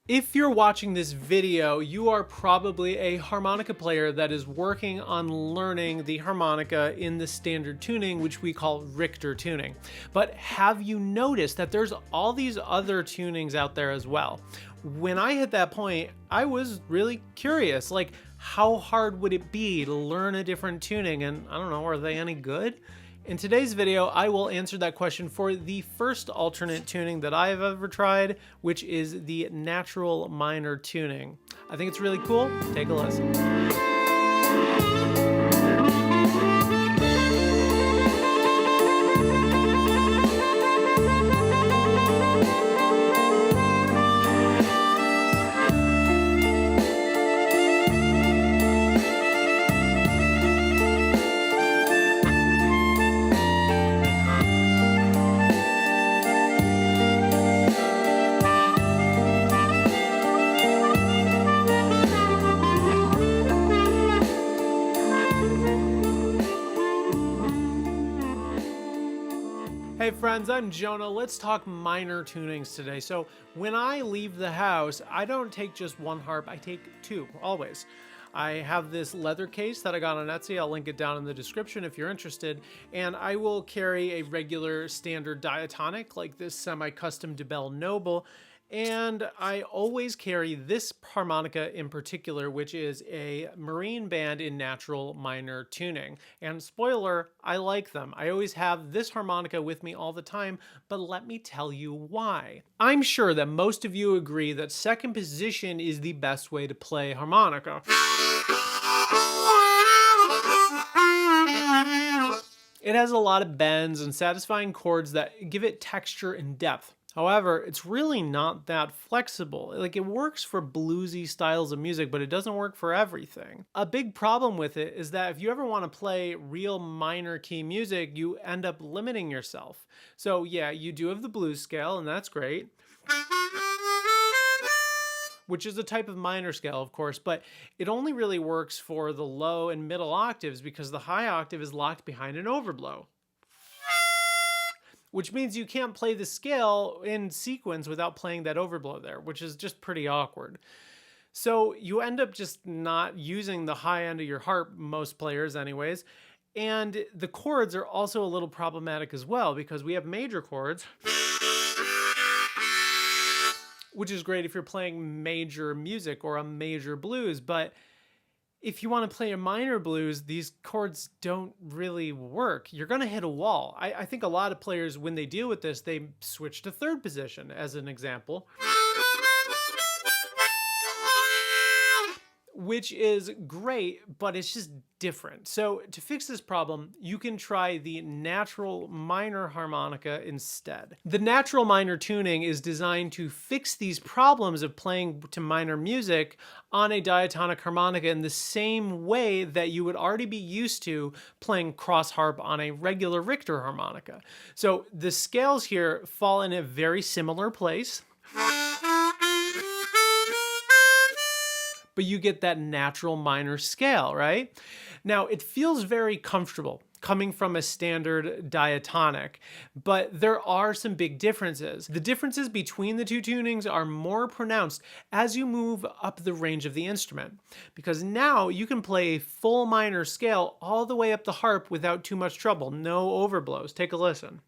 If you're watching this video, you are probably a harmonica player that is working on learning the harmonica in the standard tuning, which we call Richter tuning. But have you noticed that there's all these other tunings out there as well? When I hit that point, I was really curious, like how hard would it be to learn a different tuning? And I don't know, are they any good? In today's video, I will answer that question for the first alternate tuning that I've ever tried, which is the natural minor tuning. I think it's really cool. Take a listen. Hey friends, I'm Jonah. Let's talk minor tunings today. So when I leave the house, I don't take just one harp, I take two, always. I have this leather case that I got on Etsy. I'll link it down in the description if you're interested. And I will carry a regular standard diatonic like this semi-custom DeBell Noble. And I always carry this harmonica in particular, which is a Marine Band in natural minor tuning. And spoiler, I like them. I always have this harmonica with me all the time, but let me tell you why. I'm sure that most of you agree that second position is the best way to play harmonica. It has a lot of bends and satisfying chords that give it texture and depth. However, it's really not that flexible. Like, it works for bluesy styles of music, but it doesn't work for everything. A big problem with it is that if you ever want to play real minor key music, you end up limiting yourself. So yeah, you do have the blues scale, and that's great, which is a type of minor scale, of course, but it only really works for the low and middle octaves because the high octave is locked behind an overblow, which means you can't play the scale in sequence without playing that overblow there, which is just pretty awkward. So you end up just not using the high end of your harp, most players anyways, and the chords are also a little problematic as well because we have major chords, which is great if you're playing major music or a major blues, but if you want to play a minor blues, these chords don't really work. You're going to hit a wall. I think a lot of players, when they deal with this, they switch to third position as an example, which is great, but it's just different. So to fix this problem, you can try the natural minor harmonica instead. The natural minor tuning is designed to fix these problems of playing to minor music on a diatonic harmonica in the same way that you would already be used to playing cross harp on a regular Richter harmonica. So the scales here fall in a very similar place, but you get that natural minor scale, right? Now, it feels very comfortable coming from a standard diatonic, but there are some big differences. The differences between the two tunings are more pronounced as you move up the range of the instrument, because now you can play a full minor scale all the way up the harp without too much trouble, no overblows. Take a listen.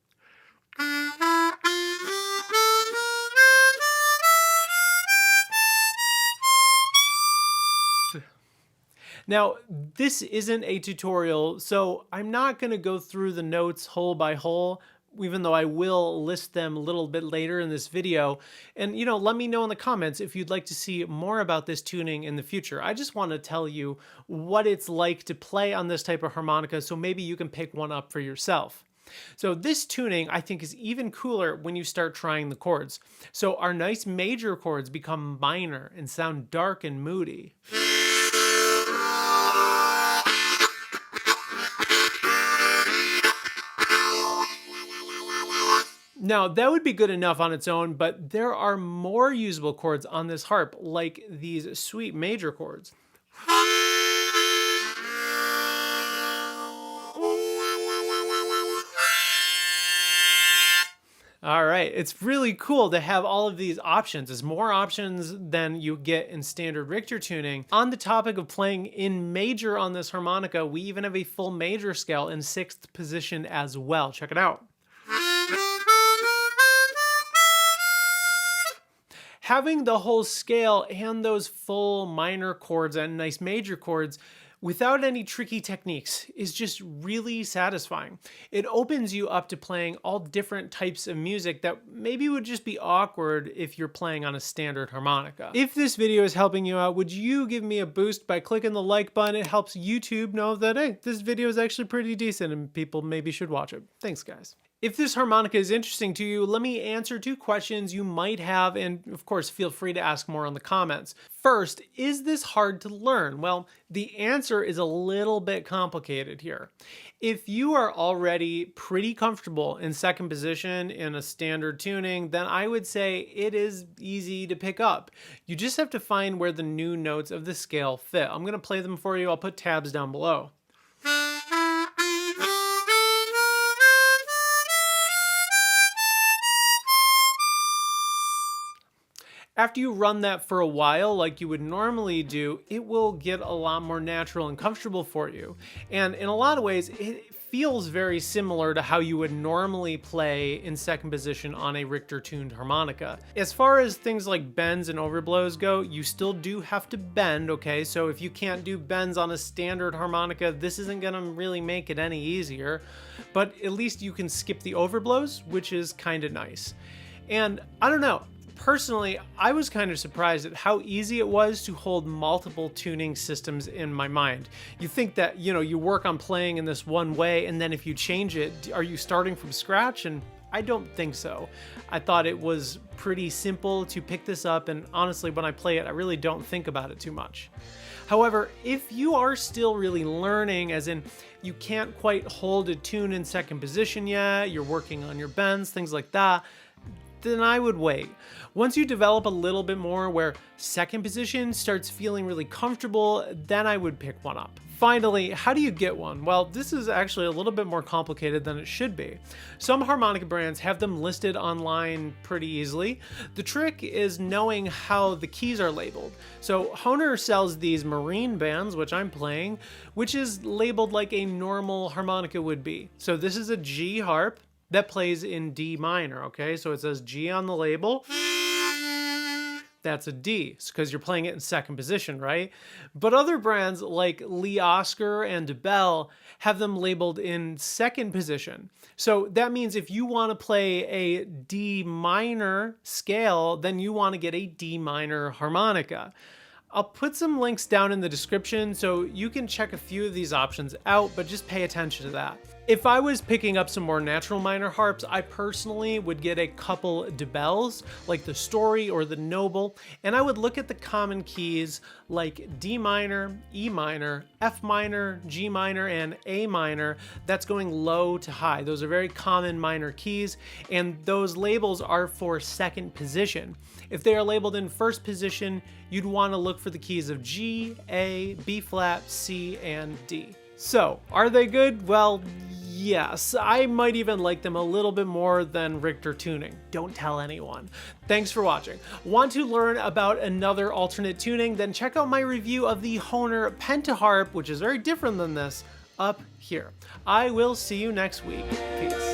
Now, this isn't a tutorial, so I'm not going to go through the notes hole by hole, even though I will list them a little bit later in this video. And, let me know in the comments if you'd like to see more about this tuning in the future. I just want to tell you what it's like to play on this type of harmonica, so maybe you can pick one up for yourself. So this tuning, I think, is even cooler when you start trying the chords. So our nice major chords become minor and sound dark and moody. Now, that would be good enough on its own, but there are more usable chords on this harp, like these sweet major chords. All right, it's really cool to have all of these options. It's more options than you get in standard Richter tuning. On the topic of playing in major on this harmonica, we even have a full major scale in 6th position as well. Check it out. Having the whole scale and those full minor chords and nice major chords without any tricky techniques is just really satisfying. It opens you up to playing all different types of music that maybe would just be awkward if you're playing on a standard harmonica. If this video is helping you out, would you give me a boost by clicking the like button? It helps YouTube know that, hey, this video is actually pretty decent and people maybe should watch it. Thanks, guys. If this harmonica is interesting to you, let me answer 2 questions you might have, and of course, feel free to ask more in the comments. First, is this hard to learn? Well, the answer is a little bit complicated here. If you are already pretty comfortable in 2nd position in a standard tuning, then I would say it is easy to pick up. You just have to find where the new notes of the scale fit. I'm going to play them for you. I'll put tabs down below. After you run that for a while, like you would normally do, it will get a lot more natural and comfortable for you. And in a lot of ways, it feels very similar to how you would normally play in 2nd position on a Richter tuned harmonica. As far as things like bends and overblows go, you still do have to bend, okay? So if you can't do bends on a standard harmonica, this isn't gonna really make it any easier, but at least you can skip the overblows, which is kind of nice. And I don't know, personally, I was kind of surprised at how easy it was to hold multiple tuning systems in my mind. You think that, you work on playing in this one way, and then if you change it, are you starting from scratch? And I don't think so. I thought it was pretty simple to pick this up, and honestly, when I play it, I really don't think about it too much. However, if you are still really learning, as in you can't quite hold a tune in 2nd position yet, you're working on your bends, things like that, then I would wait. Once you develop a little bit more where 2nd position starts feeling really comfortable, then I would pick one up. Finally, how do you get one? Well, this is actually a little bit more complicated than it should be. Some harmonica brands have them listed online pretty easily. The trick is knowing how the keys are labeled. So Hohner sells these Marine Bands, which I'm playing, which is labeled like a normal harmonica would be. So this is a G harp that plays in D minor, okay? So it says G on the label. That's a D, because you're playing it in 2nd position, right? But other brands like Lee Oscar and Bell have them labeled in 2nd position. So that means if you want to play a D minor scale, then you want to get a D minor harmonica. I'll put some links down in the description so you can check a few of these options out, but just pay attention to that. If I was picking up some more natural minor harps, I personally would get a couple DeBells, like the Story or the Noble, and I would look at the common keys like D minor, E minor, F minor, G minor, and A minor. That's going low to high. Those are very common minor keys, and those labels are for 2nd position. If they are labeled in 1st position, you'd want to look for the keys of G, A, B flat, C, and D. So, are they good? Well, yes. I might even like them a little bit more than Richter tuning. Don't tell anyone. Thanks for watching. Want to learn about another alternate tuning? Then check out my review of the Hohner Pentaharp, which is very different than this, up here. I will see you next week. Peace.